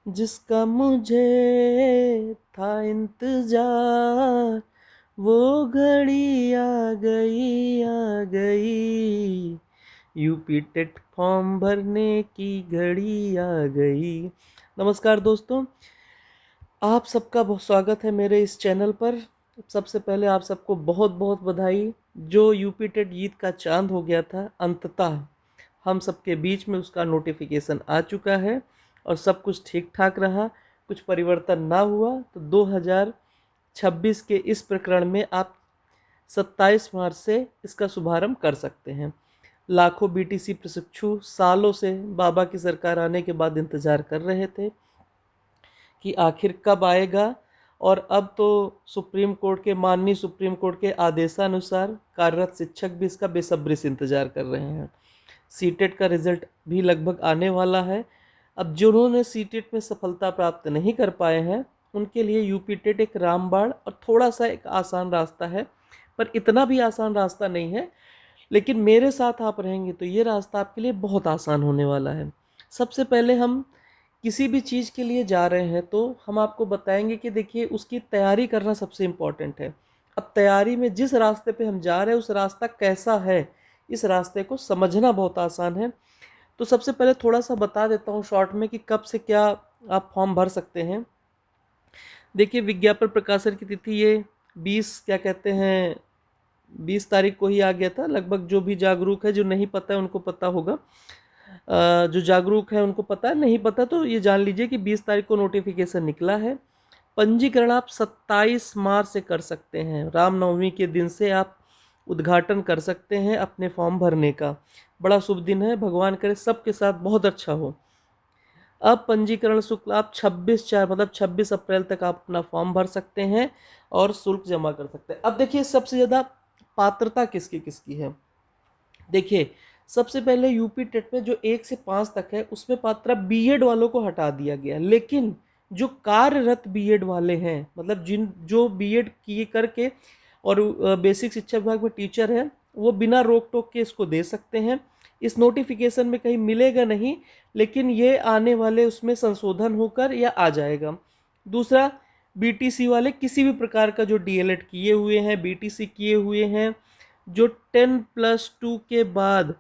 जिसका मुझे था इंतजार, वो घड़ी आ गई, यूपी टेट फॉर्म भरने की घड़ी आ गई। नमस्कार दोस्तों, आप सबका बहुत स्वागत है मेरे इस चैनल पर। सबसे पहले आप सबको बहुत बहुत बधाई। जो यूपी टेट जीत का चांद हो गया था, अंततः हम सबके बीच में उसका नोटिफिकेशन आ चुका है और सब कुछ ठीक ठाक रहा, कुछ परिवर्तन ना हुआ। तो 2026 के इस प्रकरण में आप 27 मार्च से इसका शुभारंभ कर सकते हैं। लाखों बीटीसी प्रशिक्षु सालों से बाबा की सरकार आने के बाद इंतजार कर रहे थे कि आखिर कब आएगा, और अब तो सुप्रीम कोर्ट के माननीय सुप्रीम कोर्ट के आदेशानुसार कार्यरत शिक्षक भी इसका बेसब्री से इंतजार कर रहे हैं। सीटेट का रिजल्ट भी लगभग आने वाला है। अब जिन्होंने सीटेट में सफलता प्राप्त नहीं कर पाए हैं उनके लिए यूपी टेट एक रामबाण और थोड़ा सा एक आसान रास्ता है, पर इतना भी आसान रास्ता नहीं है। लेकिन मेरे साथ आप रहेंगे तो ये रास्ता आपके लिए बहुत आसान होने वाला है। सबसे पहले हम किसी भी चीज़ के लिए जा रहे हैं तो हम आपको बताएंगे कि देखिए, उसकी तैयारी करना सबसे इम्पॉर्टेंट है। अब तैयारी में जिस रास्ते पे हम जा रहे हैं उस रास्ता कैसा है, इस रास्ते को समझना बहुत आसान है। तो सबसे पहले थोड़ा सा बता देता हूँ शॉर्ट में कि कब से क्या आप फॉर्म भर सकते हैं। देखिए, विज्ञापन प्रकाशन की तिथि ये 20 क्या कहते हैं 20 तारीख को ही आ गया था। लगभग जो भी जागरूक है, जो नहीं पता है उनको पता होगा, जो जागरूक है उनको पता है, नहीं पता तो ये जान लीजिए कि 20 तारीख को नोटिफिकेशन निकला है। पंजीकरण आप 27 मार्च से कर सकते हैं। रामनवमी के दिन से आप उद्घाटन कर सकते हैं अपने फॉर्म भरने का। बड़ा शुभ दिन है, भगवान करे सबके साथ बहुत अच्छा हो। अब पंजीकरण शुल्क आप 26/4 मतलब 26 अप्रैल तक आप अपना फॉर्म भर सकते हैं और शुल्क जमा कर सकते हैं। अब देखिए, सबसे ज़्यादा पात्रता किसकी किसकी है। देखिए, सबसे पहले यूपी टेट में जो 1 से 5 तक है उसमें पात्रा बीएड वालों को हटा दिया गया, लेकिन जो कार्यरत बीएड वाले हैं, मतलब जिन जो बीएड किए करके और बेसिक शिक्षा विभाग में टीचर हैं, वो बिना रोक टोक के इसको दे सकते हैं। इस नोटिफिकेशन में कहीं मिलेगा नहीं, लेकिन ये आने वाले उसमें संशोधन होकर या आ जाएगा। दूसरा, बीटीसी वाले किसी भी प्रकार का जो डीएलएड किए हुए हैं, बीटीसी किए हुए हैं, जो 10+2 के बाद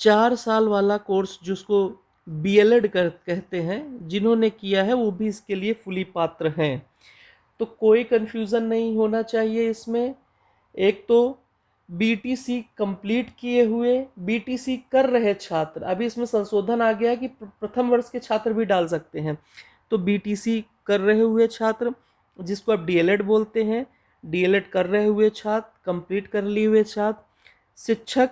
4 साल वाला कोर्स जिसको बीएलएड कहते हैं, जिन्होंने किया है वो भी इसके लिए फुली पात्र हैं। तो कोई कंफ्यूजन नहीं होना चाहिए इसमें। एक तो बीटीसी कंप्लीट किए हुए, बीटीसी कर रहे छात्र, अभी इसमें संशोधन आ गया कि प्रथम वर्ष के छात्र भी डाल सकते हैं। तो बीटीसी कर रहे हुए छात्र, जिसको आप डीएलएड बोलते हैं, डीएलएड कर रहे हुए छात्र, कंप्लीट कर लिए हुए छात्र, शिक्षक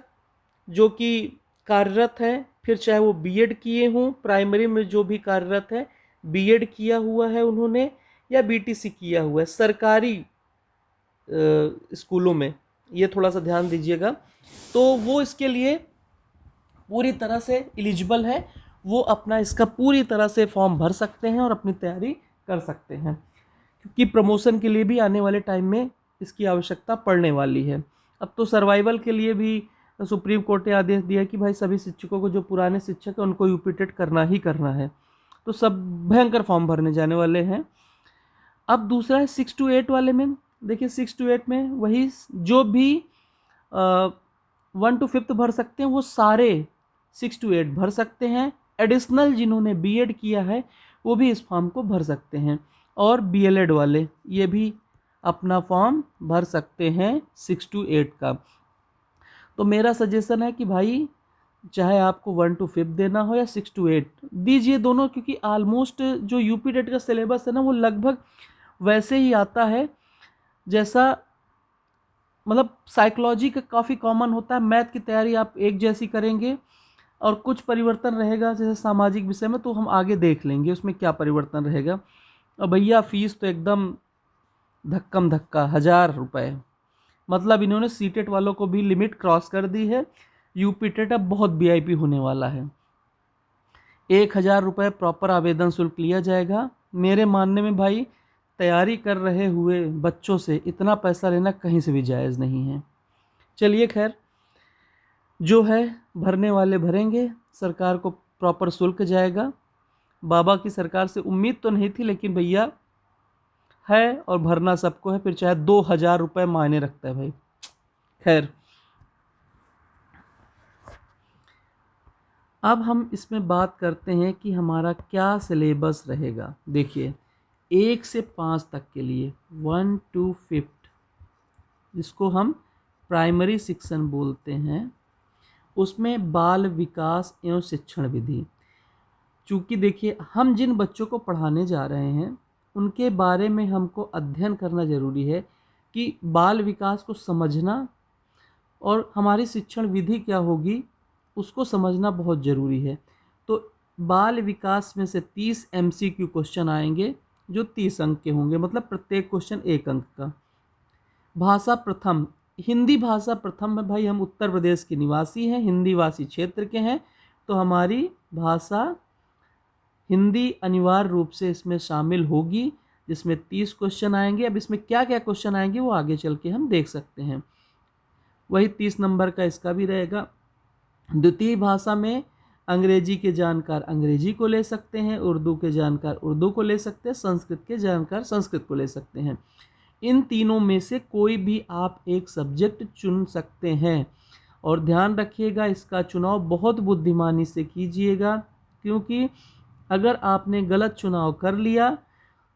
जो कि कार्यरत हैं, फिर चाहे वो बीएड किए हों, प्राइमरी में जो भी कार्यरत है बीएड किया हुआ है उन्होंने, या बीटीसी किया हुआ है सरकारी स्कूलों में, ये थोड़ा सा ध्यान दीजिएगा। तो वो इसके लिए पूरी तरह से एलिजिबल है, वो अपना इसका पूरी तरह से फॉर्म भर सकते हैं और अपनी तैयारी कर सकते हैं, क्योंकि प्रमोशन के लिए भी आने वाले टाइम में इसकी आवश्यकता पड़ने वाली है। अब तो सर्वाइवल के लिए भी सुप्रीम कोर्ट ने आदेश दिया कि भाई सभी शिक्षकों को, जो पुराने शिक्षक हैं उनको यूपी टेट करना ही करना है। तो सब भयंकर फॉर्म भरने जाने वाले हैं। अब दूसरा है 6 to 8 वाले में। देखिए, 6 to 8 में वही जो भी 1 to 5 भर सकते हैं वो सारे 6 to 8 भर सकते हैं। एडिशनल जिन्होंने बीएड किया है वो भी इस फॉर्म को भर सकते हैं, और बीएलएड वाले ये भी अपना फॉर्म भर सकते हैं 6 to 8 का। तो मेरा सजेशन है कि भाई, चाहे आपको 1 to 5 देना हो या 6 to 8 दीजिए दोनों, क्योंकि ऑलमोस्ट जो यूपी टेट का सिलेबस है ना, वो लगभग वैसे ही आता है जैसा, मतलब साइकोलॉजी का काफ़ी कॉमन होता है। मैथ की तैयारी आप एक जैसी करेंगे और कुछ परिवर्तन रहेगा, जैसे सामाजिक विषय में तो हम आगे देख लेंगे उसमें क्या परिवर्तन रहेगा। और भैया, फीस तो एकदम धक्कम धक्का 1000 रुपये, मतलब इन्होंने सीटेट वालों को भी लिमिट क्रॉस कर दी है। यूपी टेट अब बहुत वीआईपी होने वाला है। 1000 रुपये प्रॉपर आवेदन शुल्क लिया जाएगा। मेरे मानने में भाई, तैयारी कर रहे हुए बच्चों से इतना पैसा लेना कहीं से भी जायज़ नहीं है। चलिए खैर, जो है भरने वाले भरेंगे, सरकार को प्रॉपर शुल्क जाएगा। बाबा की सरकार से उम्मीद तो नहीं थी, लेकिन भैया है और भरना सबको है, फिर चाहे 2,000 रुपये मायने रखता है भाई। खैर, अब हम इसमें बात करते हैं कि हमारा क्या सिलेबस रहेगा। देखिए, 1 से 5 तक के लिए 1 to 5, जिसको हम प्राइमरी सेक्शन बोलते हैं, उसमें बाल विकास एवं शिक्षण विधि। चूँकि देखिए, हम जिन बच्चों को पढ़ाने जा रहे हैं उनके बारे में हमको अध्ययन करना ज़रूरी है कि बाल विकास को समझना और हमारी शिक्षण विधि क्या होगी उसको समझना बहुत ज़रूरी है। तो बाल विकास में से 30 MCQ क्वेश्चन आएंगे जो 30 अंक के होंगे, मतलब प्रत्येक क्वेश्चन 1 अंक का। भाषा प्रथम, हिंदी भाषा प्रथम में भाई हम उत्तर प्रदेश के निवासी हैं, हिंदी भाषी क्षेत्र के हैं, तो हमारी भाषा हिंदी अनिवार्य रूप से इसमें शामिल होगी, जिसमें 30 क्वेश्चन आएंगे। अब इसमें क्या क्या क्वेश्चन आएंगे वो आगे चल के हम देख सकते हैं। वही 30 नंबर का इसका भी रहेगा। द्वितीय भाषा में अंग्रेजी के जानकार अंग्रेजी को ले सकते हैं, उर्दू के जानकार उर्दू को ले सकते हैं, संस्कृत के जानकार संस्कृत को ले सकते हैं। इन तीनों में से कोई भी आप एक सब्जेक्ट चुन सकते हैं, और ध्यान रखिएगा इसका चुनाव बहुत बुद्धिमानी से कीजिएगा, क्योंकि अगर आपने गलत चुनाव कर लिया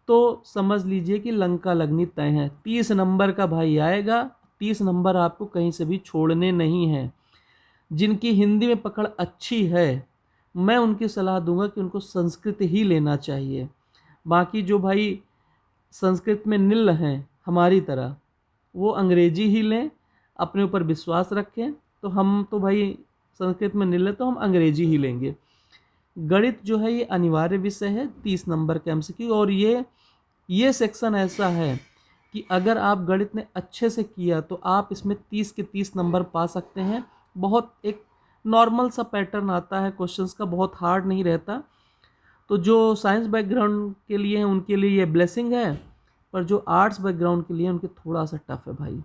तो समझ लीजिए कि लंका लगनी तय है। 30 नंबर का भाई आएगा, 30 नंबर आपको कहीं से भी छोड़ने नहीं हैं। जिनकी हिंदी में पकड़ अच्छी है, मैं उनकी सलाह दूंगा कि उनको संस्कृत ही लेना चाहिए। बाकी जो भाई संस्कृत में निल हैं हमारी तरह, वो अंग्रेजी ही लें, अपने ऊपर विश्वास रखें। तो हम तो भाई संस्कृत में निल है तो हम अंग्रेजी ही लेंगे। गणित जो है ये अनिवार्य विषय है, 30 नंबर का MCQ। और ये सेक्शन ऐसा है कि अगर आप गणित ने अच्छे से किया तो आप इसमें 30 के 30 नंबर पा सकते हैं। बहुत एक नॉर्मल सा पैटर्न आता है क्वेश्चंस का, बहुत हार्ड नहीं रहता। तो जो साइंस बैकग्राउंड के लिए हैं उनके लिए ये ब्लेसिंग है, पर जो आर्ट्स बैकग्राउंड के लिए उनके थोड़ा सा टफ है भाई।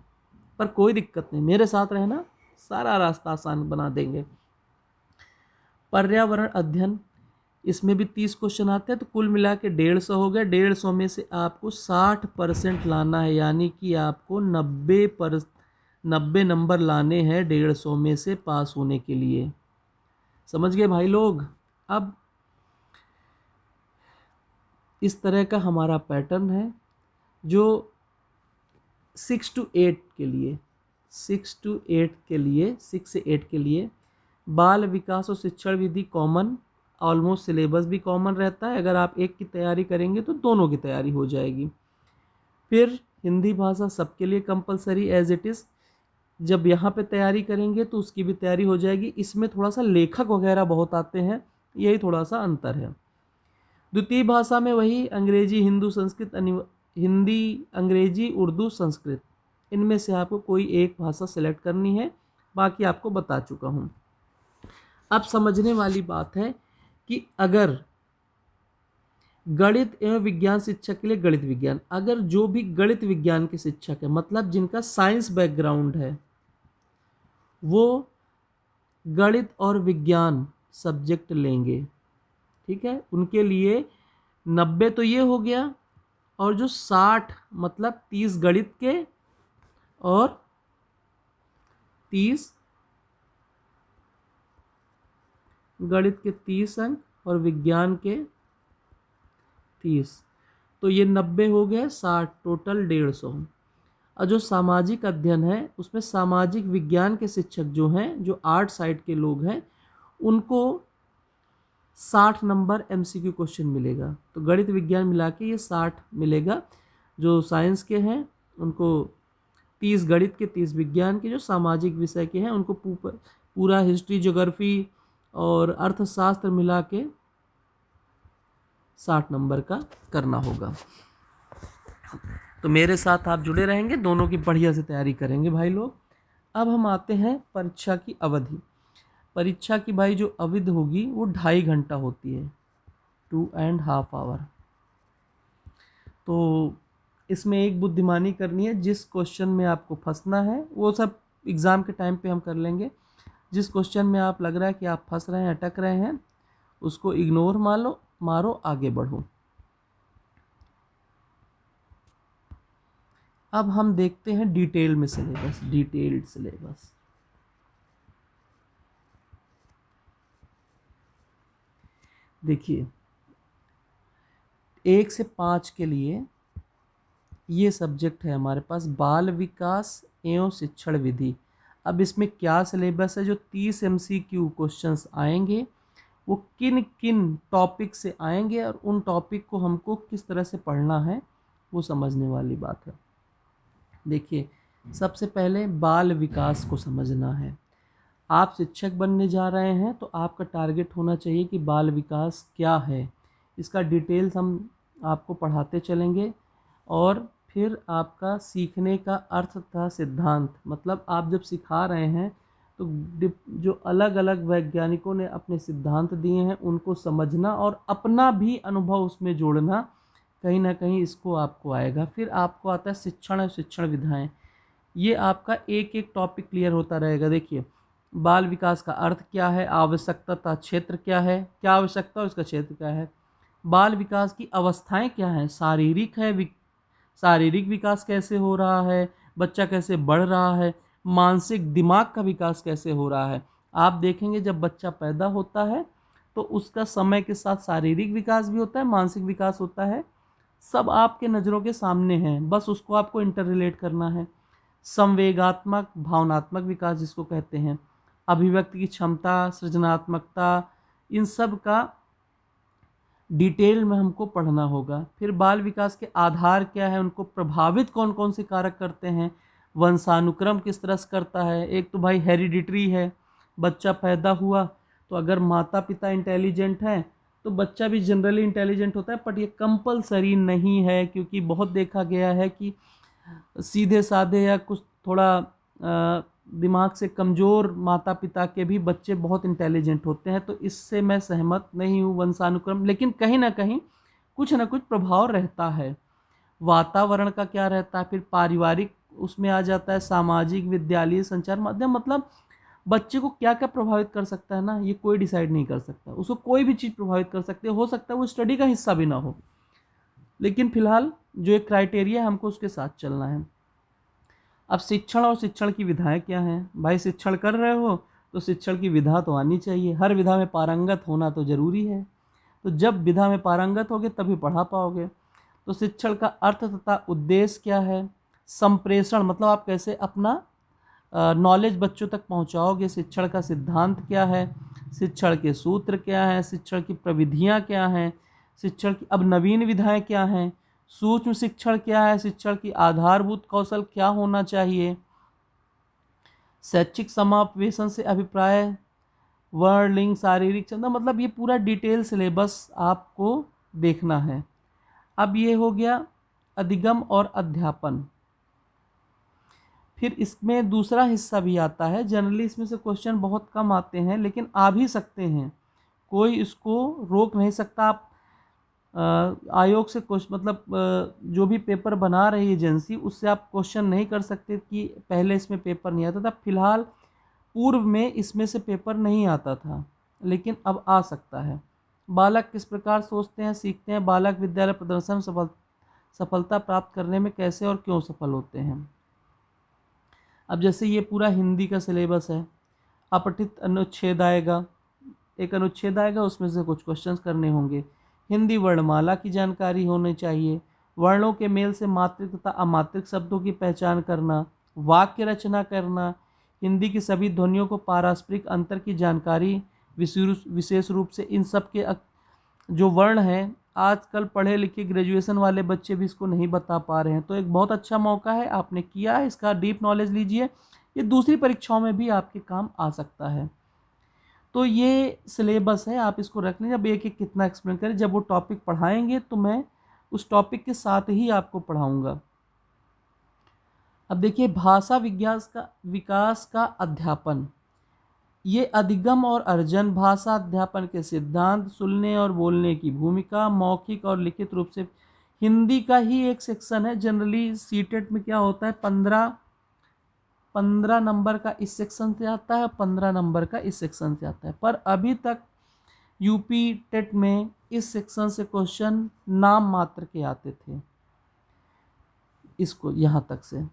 पर कोई दिक्कत नहीं, मेरे साथ रहना, सारा रास्ता आसान बना देंगे। पर्यावरण अध्ययन, इसमें भी 30 क्वेश्चन आते हैं, तो कुल मिला के 150 हो गए। 150 में से आपको 60% लाना है, यानी कि आपको 90 नंबर लाने हैं 150 में से पास होने के लिए। समझ गए भाई लोग? अब इस तरह का हमारा पैटर्न है जो 6 to 8 के लिए 6 से 8 के लिए बाल विकास और शिक्षण विधि कॉमन, ऑलमोस्ट सिलेबस भी कॉमन रहता है। अगर आप एक की तैयारी करेंगे तो दोनों की तैयारी हो जाएगी। फिर हिंदी भाषा सबके लिए कंपलसरी एज इट इज़, जब यहाँ पे तैयारी करेंगे तो उसकी भी तैयारी हो जाएगी। इसमें थोड़ा सा लेखक वगैरह बहुत आते हैं, यही थोड़ा सा अंतर है। द्वितीय भाषा में वही अंग्रेजी, हिंदू, संस्कृत, हिंदी, अंग्रेजी, उर्दू, संस्कृत, इनमें से आपको कोई एक भाषा सेलेक्ट करनी है, बाकी आपको बता चुका हूँ। अब समझने वाली बात है कि अगर गणित एवं विज्ञान शिक्षक के लिए गणित विज्ञान, अगर जो भी गणित विज्ञान के शिक्षक है, मतलब जिनका साइंस बैकग्राउंड है, वो गणित और विज्ञान सब्जेक्ट लेंगे, ठीक है, उनके लिए 90 तो ये हो गया, और जो 60 मतलब 30 गणित के और 30 गणित के 30 अंक और विज्ञान के 30, तो ये 90 हो गए, 60 टोटल 150। और जो सामाजिक अध्ययन है उसमें सामाजिक विज्ञान के शिक्षक जो हैं, जो आर्ट साइड के लोग हैं, उनको 60 नंबर MCQ क्वेश्चन मिलेगा। तो गणित विज्ञान मिला के ये 60 मिलेगा। जो साइंस के हैं उनको 30 गणित के, 30 विज्ञान के, जो सामाजिक विषय के हैं उनको पूरा हिस्ट्री, ज्योग्राफी और अर्थशास्त्र मिला के 60 नंबर का करना होगा। तो मेरे साथ आप जुड़े रहेंगे, दोनों की बढ़िया से तैयारी करेंगे भाई लोग। अब हम आते हैं परीक्षा की अवधि। परीक्षा की भाई जो अवधि होगी वो 2.5 घंटा होती है, 2.5 आवर। तो इसमें एक बुद्धिमानी करनी है, जिस क्वेश्चन में आपको फंसना है वो सब एग्ज़ाम के टाइम पे हम कर लेंगे। जिस क्वेश्चन में आप लग रहा है कि आप फंस रहे हैं, अटक रहे हैं, उसको इग्नोर मारो मारो, आगे बढ़ो। अब हम देखते हैं डिटेल में सिलेबस, डिटेल्ड सिलेबस। देखिए 1 से 5 के लिए ये सब्जेक्ट है हमारे पास, बाल विकास एवं शिक्षण विधि। अब इसमें क्या सिलेबस है, जो 30 MCQ क्वेश्चंस आएंगे वो किन किन टॉपिक से आएंगे और उन टॉपिक को हमको किस तरह से पढ़ना है वो समझने वाली बात है। देखिए सबसे पहले बाल विकास को समझना है। आप शिक्षक बनने जा रहे हैं तो आपका टारगेट होना चाहिए कि बाल विकास क्या है, इसका डिटेल्स हम आपको पढ़ाते चलेंगे। और फिर आपका सीखने का अर्थ तथा सिद्धांत, मतलब आप जब सिखा रहे हैं तो जो अलग अलग वैज्ञानिकों ने अपने सिद्धांत दिए हैं उनको समझना और अपना भी अनुभव उसमें जोड़ना, कहीं ना कहीं इसको आपको आएगा। फिर आपको आता है शिक्षण और शिक्षण विधाएं। ये आपका एक एक टॉपिक क्लियर होता रहेगा। देखिए बाल विकास का अर्थ क्या है, आवश्यकता तथा क्षेत्र क्या है, क्या आवश्यकता और इसका क्षेत्र क्या है। बाल विकास की अवस्थाएं क्या हैं, शारीरिक है, शारीरिक विकास कैसे हो रहा है, बच्चा कैसे बढ़ रहा है, मानसिक दिमाग का विकास कैसे हो रहा है। आप देखेंगे जब बच्चा पैदा होता है तो उसका समय के साथ शारीरिक विकास भी होता है, मानसिक विकास होता है, सब आपके नज़रों के सामने हैं, बस उसको आपको इंटर रिलेट करना है। संवेगात्मक भावनात्मक विकास जिसको कहते हैं, अभिव्यक्ति की क्षमता, सृजनात्मकता, इन सब का डिटेल में हमको पढ़ना होगा। फिर बाल विकास के आधार क्या है, उनको प्रभावित कौन कौन से कारक करते हैं, वंशानुक्रम किस तरह से करता है। एक तो भाई हेरिडिटरी है, बच्चा पैदा हुआ तो अगर माता पिता इंटेलिजेंट हैं तो बच्चा भी जनरली इंटेलिजेंट होता है, बट ये कंपलसरी नहीं है, क्योंकि बहुत देखा गया है कि सीधे साधे या कुछ थोड़ा दिमाग से कमज़ोर माता पिता के भी बच्चे बहुत इंटेलिजेंट होते हैं। तो इससे मैं सहमत नहीं हूँ वंशानुक्रम, लेकिन कहीं ना कहीं कुछ ना कुछ प्रभाव रहता है। वातावरण का क्या रहता है, फिर पारिवारिक उसमें आ जाता है, सामाजिक, विद्यालय, संचार माध्यम, मतलब बच्चे को क्या क्या प्रभावित कर सकता है ना, ये कोई डिसाइड नहीं कर सकता। उसको कोई भी चीज़ प्रभावित कर सकती है, हो सकता है वो स्टडी का हिस्सा भी ना हो, लेकिन फिलहाल जो एक क्राइटेरिया है हमको उसके साथ चलना है। अब शिक्षण और शिक्षण की विधाएं क्या हैं, भाई शिक्षण कर रहे हो तो शिक्षण की विधा तो आनी चाहिए, हर विधा में पारंगत होना तो ज़रूरी है। तो जब विधा में पारंगत होगे तभी पढ़ा पाओगे। तो शिक्षण का अर्थ तथा उद्देश्य क्या है, संप्रेषण मतलब आप कैसे अपना नॉलेज बच्चों तक पहुंचाओगे, शिक्षण का सिद्धांत क्या है, शिक्षण के सूत्र क्या हैं, शिक्षण की प्रविधियां क्या हैं, शिक्षण की अब नवीन विधाएं क्या हैं, सूक्ष्म शिक्षण क्या है, शिक्षण की आधारभूत कौशल क्या होना चाहिए, शैक्षिक समावेशन से अभिप्राय, वर्ण लिंग शारीरिक क्षमता, मतलब ये पूरा डिटेल सिलेबस आपको देखना है। अब ये हो गया अधिगम और अध्यापन। फिर इसमें दूसरा हिस्सा भी आता है, जनरली इसमें से क्वेश्चन बहुत कम आते हैं लेकिन आ भी सकते हैं, कोई इसको रोक नहीं सकता। आप आयोग से क्वेश्चन मतलब जो भी पेपर बना रही एजेंसी उससे आप क्वेश्चन नहीं कर सकते कि पहले इसमें पेपर नहीं आता था। फिलहाल पूर्व में इसमें से पेपर नहीं आता था लेकिन अब आ सकता है। बालक किस प्रकार सोचते हैं सीखते हैं, बालक विद्यालय प्रदर्शन सफलता प्राप्त करने में कैसे और क्यों सफल होते हैं। अब जैसे ये पूरा हिंदी का सिलेबस है, अपठित अनुच्छेद आएगा, एक अनुच्छेद आएगा उसमें से कुछ क्वेश्चंस करने होंगे। हिंदी वर्णमाला की जानकारी होनी चाहिए, वर्णों के मेल से मात्रिक तथा अमात्रिक शब्दों की पहचान करना, वाक्य रचना करना, हिंदी की सभी ध्वनियों को पारस्परिक अंतर की जानकारी, विशेष रूप से इन सब के जो वर्ण हैं, आजकल पढ़े लिखे ग्रेजुएशन वाले बच्चे भी इसको नहीं बता पा रहे हैं। तो एक बहुत अच्छा मौका है, आपने किया है, इसका डीप नॉलेज लीजिए, ये दूसरी परीक्षाओं में भी आपके काम आ सकता है। तो ये सिलेबस है, आप इसको रख लीजिए। अब एक एक कितना एक्सप्लेन करें, जब वो टॉपिक पढ़ाएंगे तो मैं उस टॉपिक के साथ ही आपको पढ़ाऊँगा। अब देखिए भाषा विकास का अध्यापन, ये अधिगम और अर्जन, भाषा अध्यापन के सिद्धांत, सुनने और बोलने की भूमिका, मौखिक और लिखित रूप से, हिंदी का ही एक सेक्शन है। जनरली सीटेट में क्या होता है, 15 नंबर का इस सेक्शन से आता है, 15 नंबर का इस सेक्शन से आता है, पर अभी तक यूपी टेट में इस सेक्शन से क्वेश्चन नाम मात्र के आते थे, इसको यहाँ तक से,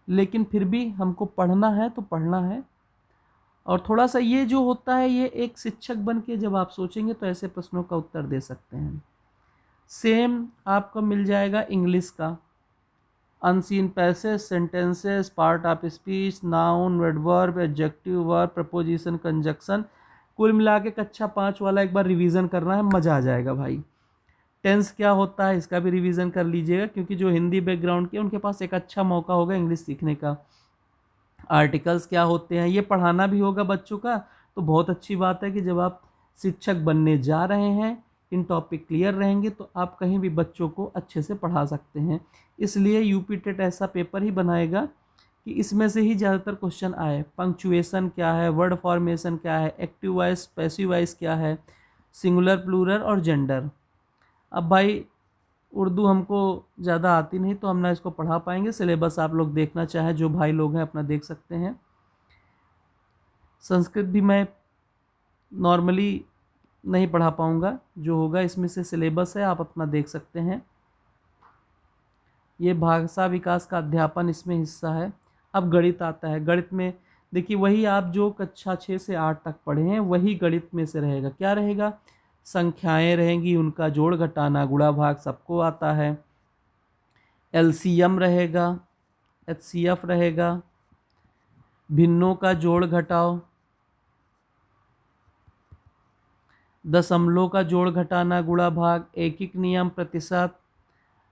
लेकिन फिर भी हमको पढ़ना है तो पढ़ना है। और थोड़ा सा ये जो होता है, ये एक शिक्षक बन के जब आप सोचेंगे तो ऐसे प्रश्नों का उत्तर दे सकते हैं। सेम आपको मिल जाएगा इंग्लिश का, unseen passage, sentences, part of speech, noun, adverb, adjective, verb, preposition, conjunction. कुल मिला के कक्षा 5 वाला एक बार रिवीजन करना है, मज़ा आ जाएगा भाई। टेंस क्या होता है इसका भी रिवीजन कर लीजिएगा, क्योंकि जो हिंदी बैकग्राउंड के उनके पास एक अच्छा मौका होगा इंग्लिश सीखने का। आर्टिकल्स क्या होते हैं ये पढ़ाना भी होगा बच्चों का, तो बहुत अच्छी बात है कि जब आप शिक्षक बनने जा रहे हैं, इन टॉपिक क्लियर रहेंगे तो आप कहीं भी बच्चों को अच्छे से पढ़ा सकते हैं। इसलिए यूपी टेट ऐसा पेपर ही बनाएगा कि इसमें से ही ज़्यादातर क्वेश्चन आए। पंक्चुएशन क्या है, वर्ड फॉर्मेशन क्या है, एक्टिव वॉइस पैसिव वॉइस क्या है, सिंगुलर प्लूरल और जेंडर। अब भाई उर्दू हमको ज़्यादा आती नहीं तो हम ना इसको पढ़ा पाएंगे, सिलेबस आप लोग देखना चाहें जो भाई लोग हैं अपना देख सकते हैं। संस्कृत भी मैं नॉर्मली नहीं पढ़ा पाऊँगा, जो होगा इसमें से सिलेबस है आप अपना देख सकते हैं। ये भाषा विकास का अध्यापन इसमें हिस्सा है। अब गणित आता है। गणित में देखिए वही आप जो कक्षा 6 से 8 तक पढ़े हैं वही गणित में से रहेगा। क्या रहेगा? संख्याएं रहेंगी, उनका जोड़ घटाना गुणा भाग सबको आता है। एलसीएम रहेगा, एचसीएफ रहेगा, भिन्नों का जोड़ घटाओ, दशमलव का जोड़ घटाना गुणा भाग, एकिक नियम, प्रतिशत,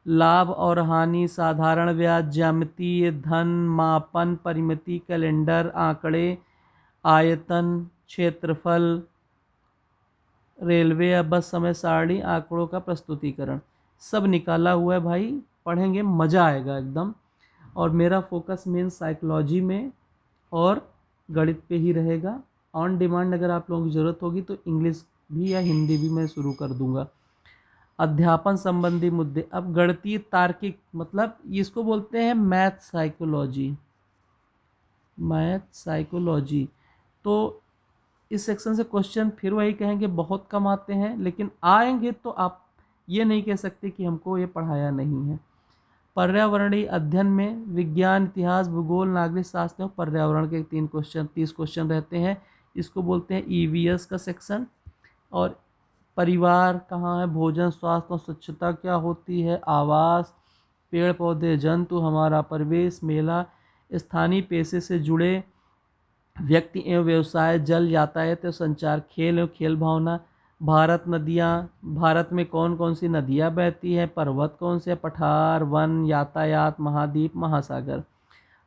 लाभ और हानि, साधारण ब्याज, ज्यामितीय, धन, मापन, परिमिति, कैलेंडर, आंकड़े, आयतन, क्षेत्रफल, रेलवे या बस समय सारणी, आंकड़ों का प्रस्तुतिकरण, सब निकाला हुआ है भाई। पढ़ेंगे मज़ा आएगा एकदम। और मेरा फोकस मेन साइकोलॉजी में और गणित पे ही रहेगा। ऑन डिमांड अगर आप लोगों की ज़रूरत होगी तो इंग्लिश भी या हिंदी भी मैं शुरू कर दूंगा। अध्यापन संबंधी मुद्दे। अब गणितीय तार्किक मतलब इसको बोलते हैं मैथ साइकोलॉजी, मैथ साइकोलॉजी। तो इस सेक्शन से क्वेश्चन फिर वही कहेंगे बहुत कम आते हैं, लेकिन आएंगे तो आप ये नहीं कह सकते कि हमको ये पढ़ाया नहीं है। पर्यावरणीय अध्ययन में विज्ञान, इतिहास, भूगोल, नागरिक शास्त्र और पर्यावरण के 30 क्वेश्चन रहते हैं। इसको बोलते हैं ईवीएस का सेक्शन। और परिवार कहाँ है, भोजन, स्वास्थ्य और स्वच्छता क्या होती है, आवास, पेड़ पौधे, जंतु, हमारा परिवेश, मेला, स्थानीय पेशे से जुड़े व्यक्ति एवं व्यवसाय, जल, यातायात और संचार, खेल एवं खेल भावना, भारत नदियाँ, भारत में कौन कौन सी नदियाँ बहती हैं, पर्वत कौन से, पठार, वन, यातायात, महाद्वीप, महासागर,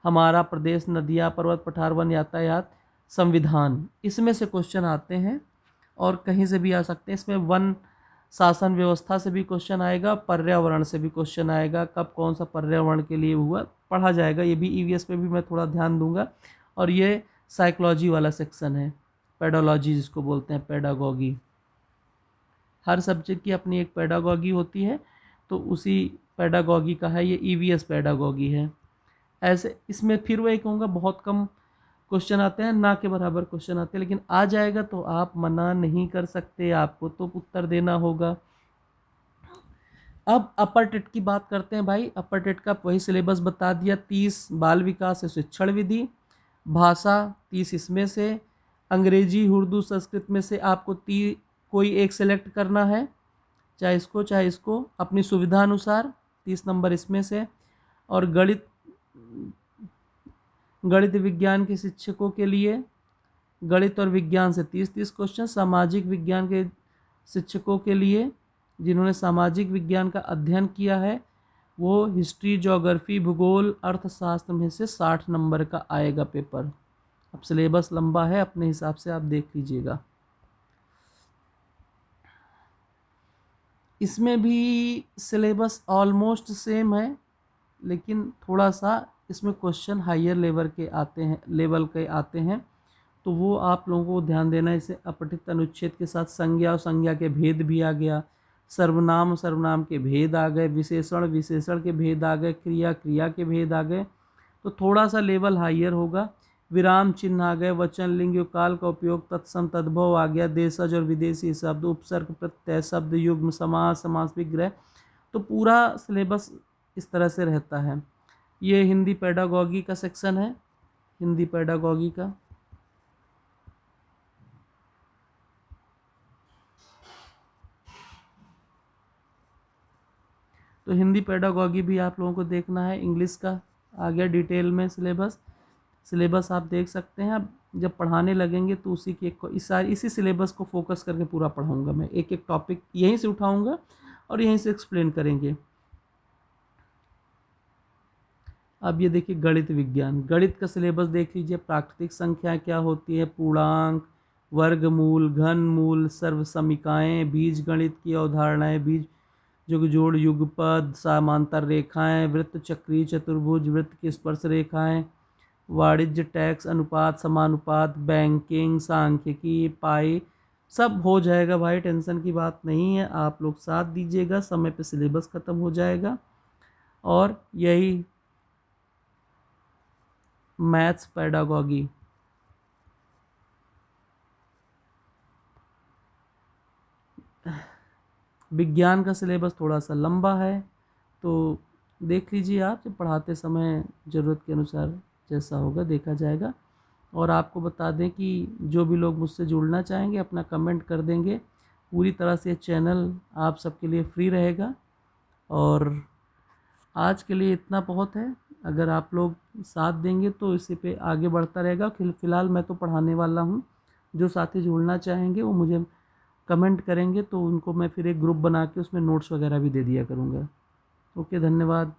हमारा प्रदेश, नदियाँ, पर्वत, पठार, वन, यातायात, संविधान। इसमें से क्वेश्चन आते हैं और कहीं से भी आ सकते हैं। इसमें वन शासन व्यवस्था से भी क्वेश्चन आएगा, पर्यावरण से भी क्वेश्चन आएगा, कब कौन सा पर्यावरण के लिए हुआ पढ़ा जाएगा। ये भी ईवीएस पे भी मैं थोड़ा ध्यान दूंगा। और ये साइकोलॉजी वाला सेक्शन है, पेडोलॉजी जिसको बोलते हैं, पेडागॉगी। हर सब्जेक्ट की अपनी एक पेडागॉगी होती है, तो उसी पेडागॉगी का है ये ईवीएस पेडागॉगी है। ऐसे इसमें फिर वही कहूँगा बहुत कम क्वेश्चन आते हैं, ना के बराबर क्वेश्चन आते हैं, लेकिन आ जाएगा तो आप मना नहीं कर सकते, आपको तो उत्तर देना होगा। अब अपर टेट की बात करते हैं भाई। अपर टेट का वही सिलेबस बता दिया। 30 बाल विकास है, शिक्षण विधि, भाषा 30 इसमें से, अंग्रेजी, उर्दू, संस्कृत में से आपको कोई एक सेलेक्ट करना है, चाहे इसको अपनी सुविधा अनुसार, 30 नंबर इसमें से। और गणित विज्ञान के शिक्षकों के लिए गणित और विज्ञान से 30 क्वेश्चन, सामाजिक विज्ञान के शिक्षकों के लिए जिन्होंने सामाजिक विज्ञान का अध्ययन किया है वो हिस्ट्री, ज्योग्राफी, भूगोल, अर्थशास्त्र में से 60 नंबर का आएगा पेपर। अब सिलेबस लंबा है, अपने हिसाब से आप देख लीजिएगा। इसमें भी सिलेबस ऑलमोस्ट सेम है, लेकिन थोड़ा सा इसमें क्वेश्चन हायर लेवल के आते हैं, तो वो आप लोगों को ध्यान देना है। इसे अपठित अनुच्छेद के साथ संज्ञा और संज्ञा के भेद भी आ गया, सर्वनाम के भेद आ गए, विशेषण के भेद आ गए, क्रिया के भेद आ गए, तो थोड़ा सा लेवल हायर होगा। विराम चिन्ह आ गए, वचन लिंग काल का उपयोग, तत्सम तद्भव आ गया, देशज और विदेशी शब्द, उपसर्ग प्रत्यय शब्द युग्म समास समास विग्रह। तो पूरा सिलेबस इस तरह से रहता है। ये हिंदी पेडागॉगी का सेक्शन है, हिंदी पेडागॉगी का। तो हिंदी पेडागॉगी भी आप लोगों को देखना है। इंग्लिश का आ गया डिटेल में सिलेबस आप देख सकते हैं। अब जब पढ़ाने लगेंगे तो उसी की इसी सिलेबस को फोकस करके पूरा पढ़ाऊंगा मैं, एक एक टॉपिक यहीं से उठाऊंगा और यहीं से एक्सप्लेन करेंगे। अब ये देखिए गणित विज्ञान, गणित का सिलेबस देख लीजिए। प्राकृतिक संख्या क्या होती है, पूर्णांक, वर्गमूल, घनमूल, सर्वसमिकाएं, बीज गणित की अवधारणाएं, बीज जोड़, युगपद, समांतर रेखाएं, वृत्त, चक्रीय, चतुर्भुज, वृत्त की स्पर्श रेखाएं, वाणिज्य, टैक्स, अनुपात, समानुपात, बैंकिंग, सांख्यिकी, पाई, सब हो जाएगा भाई, टेंशन की बात नहीं है। आप लोग साथ दीजिएगा, समय पे सिलेबस ख़त्म हो जाएगा। और यही मैथ्स पेडागॉगी, विज्ञान का सिलेबस थोड़ा सा लंबा है, तो देख लीजिए आप, जब पढ़ाते समय ज़रूरत के अनुसार जैसा होगा देखा जाएगा। और आपको बता दें कि जो भी लोग मुझसे जुड़ना चाहेंगे अपना कमेंट कर देंगे। पूरी तरह से चैनल आप सबके लिए फ्री रहेगा। और आज के लिए इतना बहुत है, अगर आप लोग साथ देंगे तो इसी पे आगे बढ़ता रहेगा। फ़िलहाल मैं तो पढ़ाने वाला हूँ, जो साथी जुड़ना चाहेंगे वो मुझे कमेंट करेंगे तो उनको मैं फिर एक ग्रुप बना के उसमें नोट्स वगैरह भी दे दिया करूँगा। ओके, धन्यवाद।